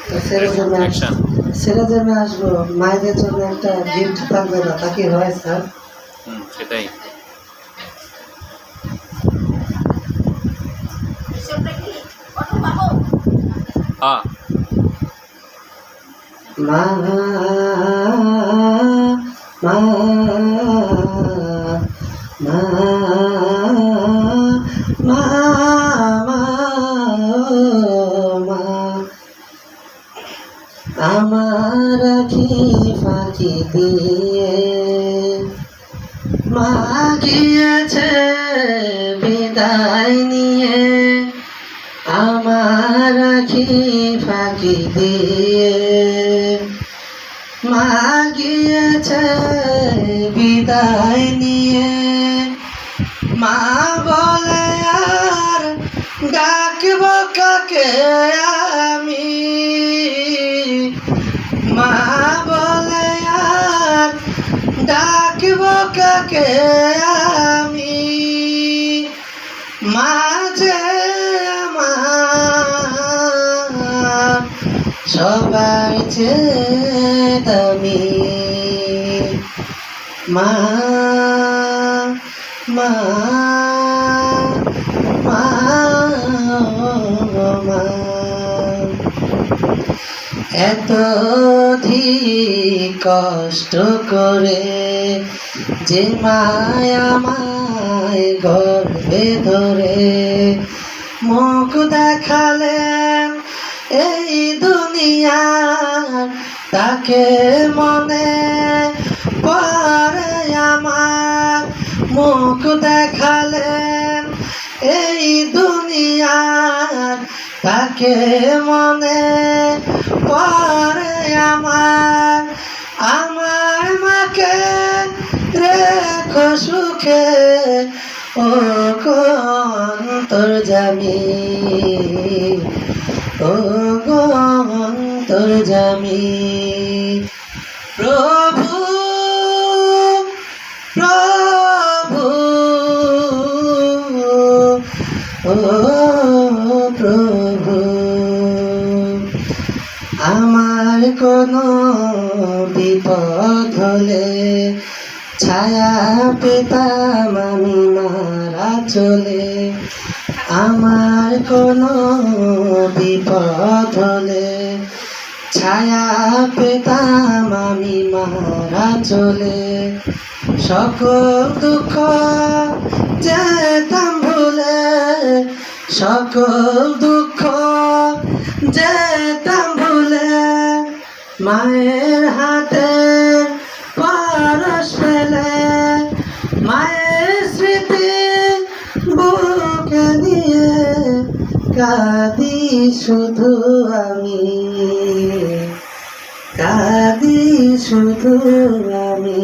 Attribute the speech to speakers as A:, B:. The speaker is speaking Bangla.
A: ছেলেদের জন্য আসবো, মায়েদের জন্য একটা গিফট থাকবে না, তা কি হয় স্যার?
B: সেটাই।
A: মা মা মা মা মা আমার আখি ফাঁকি দিয়ে মা গিয়েছে বিদায় নিয়ে, আমার আখি ফাঁকি দিয়ে মা গিয়েছে বিদায় নিয়ে। মা বলে আর ডাকব কাকে আমি, মা বলে আর ডাকব কাকে আমি, মা যে আমার সবার চেয়ে দামি। মা মা মা মা এত কষ্ট করে যে মায়া আমায় গর্ভে ধরে মুখ দেখালেন এই দুনিয়ার, তাকে মনে পড়ে আমার। মুখ দেখালেন এই দুনিয়ার, তাকে মনে পড়ে আমার। আমার মাকে রেখো সুখে ও অন্তর্যামী, ও অন্তর্যামী। প্রভু প্রভু ও প্রভু, আমার কোনো বিপদ হলে ছায়া পেতাম আমি মারা চলে। আমার কোনো বিপদ হলে ছায়া পেতাম আমি মারা চলে। সকল দুঃখ যেতাম ভুলে, সকল দুঃখ যেতাম ভুলে। মায়ের হাতে পরশ পেলে, মায়ের স্মৃতি বুকে নিয়ে কাঁদি শুধু আমি, কাঁদি শুধু আমি।